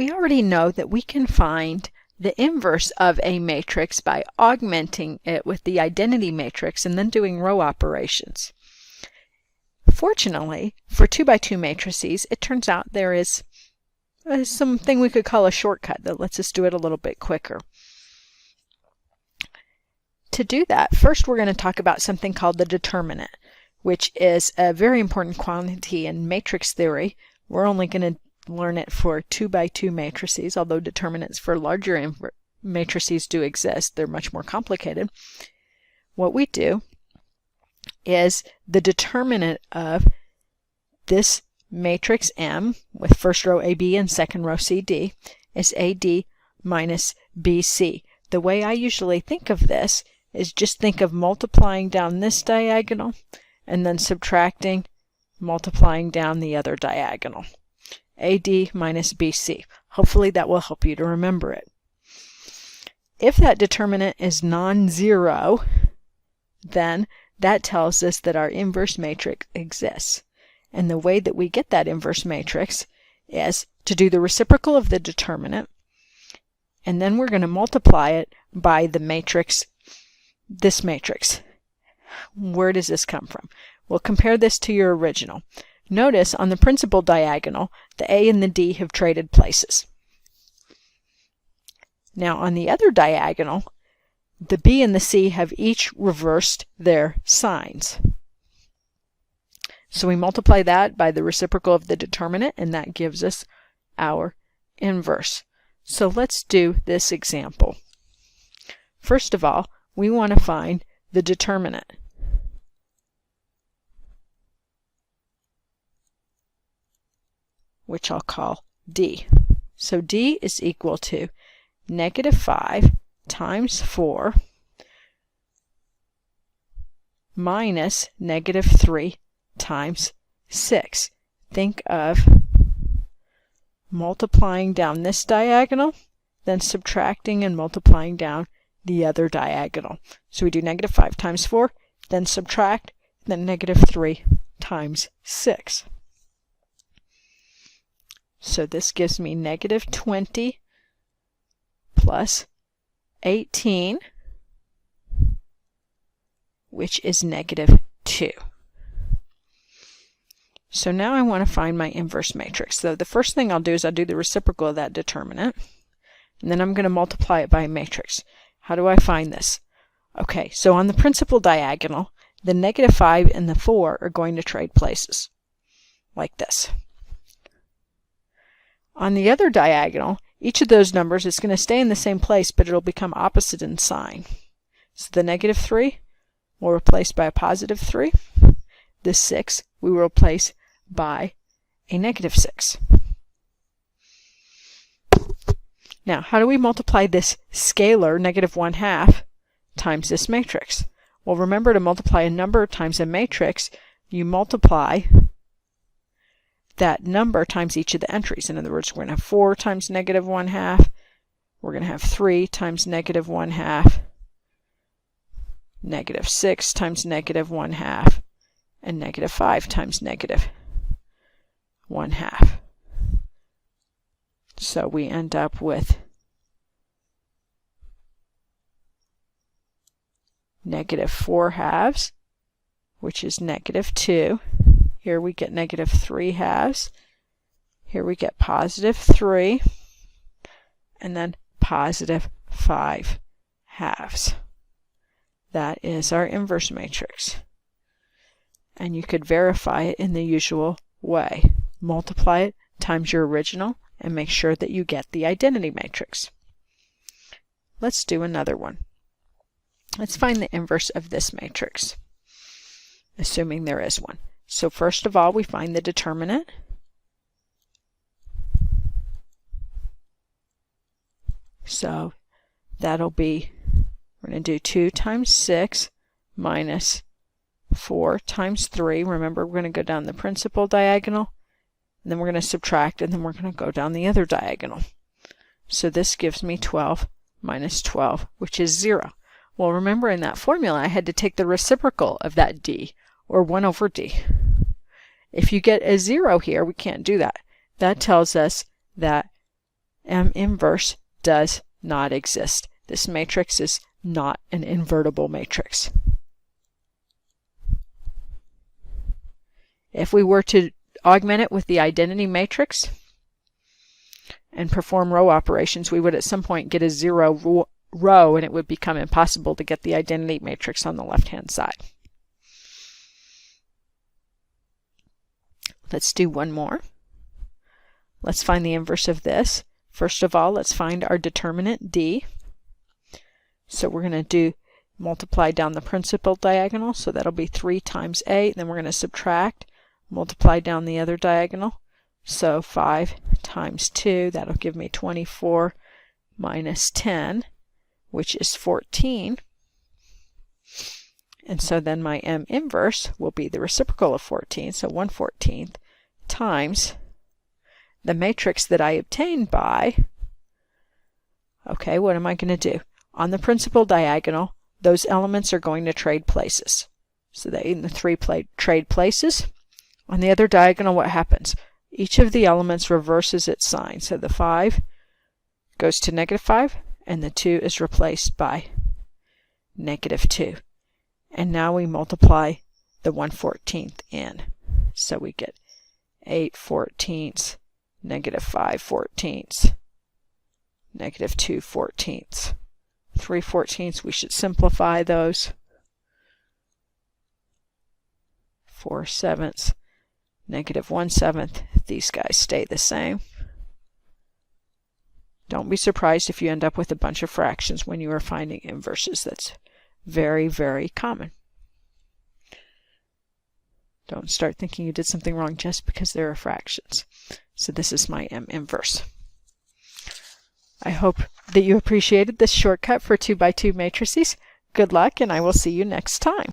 We already know that we can find the inverse of a matrix by augmenting it with the identity matrix and then doing row operations. Fortunately, for 2 by 2 matrices, it turns out there is something we could call a shortcut that lets us do it a little bit quicker. To do that, first we're going to talk about something called the determinant, which is a very important quantity in matrix theory. We're only going to learn it for 2 by 2 matrices, although determinants for larger matrices do exist. They're much more complicated. What we do is the determinant of this matrix M with first row AB and second row CD is AD minus BC. The way I usually think of this is just think of multiplying down this diagonal and then subtracting, multiplying down the other diagonal. AD minus BC. Hopefully that will help you to remember it. If that determinant is non-zero, then that tells us that our inverse matrix exists. And the way that we get that inverse matrix is to do the reciprocal of the determinant, and then we're going to multiply it by the matrix, this matrix. Where does this come from? Well, compare this to your original. Notice on the principal diagonal, the A and the D have traded places. Now on the other diagonal, the B and the C have each reversed their signs. So we multiply that by the reciprocal of the determinant, and that gives us our inverse. So let's do this example. First of all, we want to find the determinant. Which I'll call D. So D is equal to -5 times 4 minus -3 times 6. Think of multiplying down this diagonal, then subtracting and multiplying down the other diagonal. So we do -5 times 4, then subtract, then -3 times 6. So this gives me -20 plus 18, which is -2. So now I want to find my inverse matrix. So the first thing I'll do is I'll do the reciprocal of that determinant, and then I'm going to multiply it by a matrix. How do I find this? Okay, so on the principal diagonal, the -5 and the 4 are going to trade places, like this. On the other diagonal, each of those numbers is going to stay in the same place, but it'll become opposite in sign. So the -3 will replace by a +3. The 6 we will replace by a -6. Now, how do we multiply this scalar, -1/2, times this matrix? Well, remember, to multiply a number times a matrix, you multiply that number times each of the entries. In other words, we're going to have 4 times -1/2. We're going to have 3 times -1/2, -6 times -1/2, and -5 times -1/2. So we end up with -4/2, which is -2. Here we get -3/2. Here we get +3, and then +5/2. That is our inverse matrix. And you could verify it in the usual way. Multiply it times your original and make sure that you get the identity matrix. Let's do another one. Let's find the inverse of this matrix, assuming there is one. So first of all, we find the determinant. So that'll be, we're going to do 2 times 6 minus 4 times 3. Remember, we're going to go down the principal diagonal, and then we're going to subtract, and then we're going to go down the other diagonal. So this gives me 12 minus 12, which is 0. Well, remember, in that formula, I had to take the reciprocal of that d, or 1 over d. If you get a 0 here, we can't do that. That tells us that M inverse does not exist. This matrix is not an invertible matrix. If we were to augment it with the identity matrix and perform row operations, we would at some point get a 0 row, and it would become impossible to get the identity matrix on the left-hand side. Let's do one more. Let's find the inverse of this. First of all, let's find our determinant D. So we're going to do multiply down the principal diagonal, so that'll be 3 times 8. Then we're going to subtract, multiply down the other diagonal. So 5 times 2, that'll give me 24 minus 10, which is 14. And so then my M inverse will be the reciprocal of 14, so 1/14 times the matrix that I obtained by, okay, what am I going to do? On the principal diagonal, those elements are going to trade places. So they in the 3 trade places. On the other diagonal, what happens? Each of the elements reverses its sign. So the 5 goes to -5, and the 2 is replaced by -2. And now we multiply the 1/14 in. So we get 8/14, -5/14, -2/14. 3/14, we should simplify those. 4/7, -1/7. These guys stay the same. Don't be surprised if you end up with a bunch of fractions when you are finding inverses. That's very, very common. Don't start thinking you did something wrong just because there are fractions. So this is my M inverse. I hope that you appreciated this shortcut for 2 by 2 matrices. Good luck, and I will see you next time.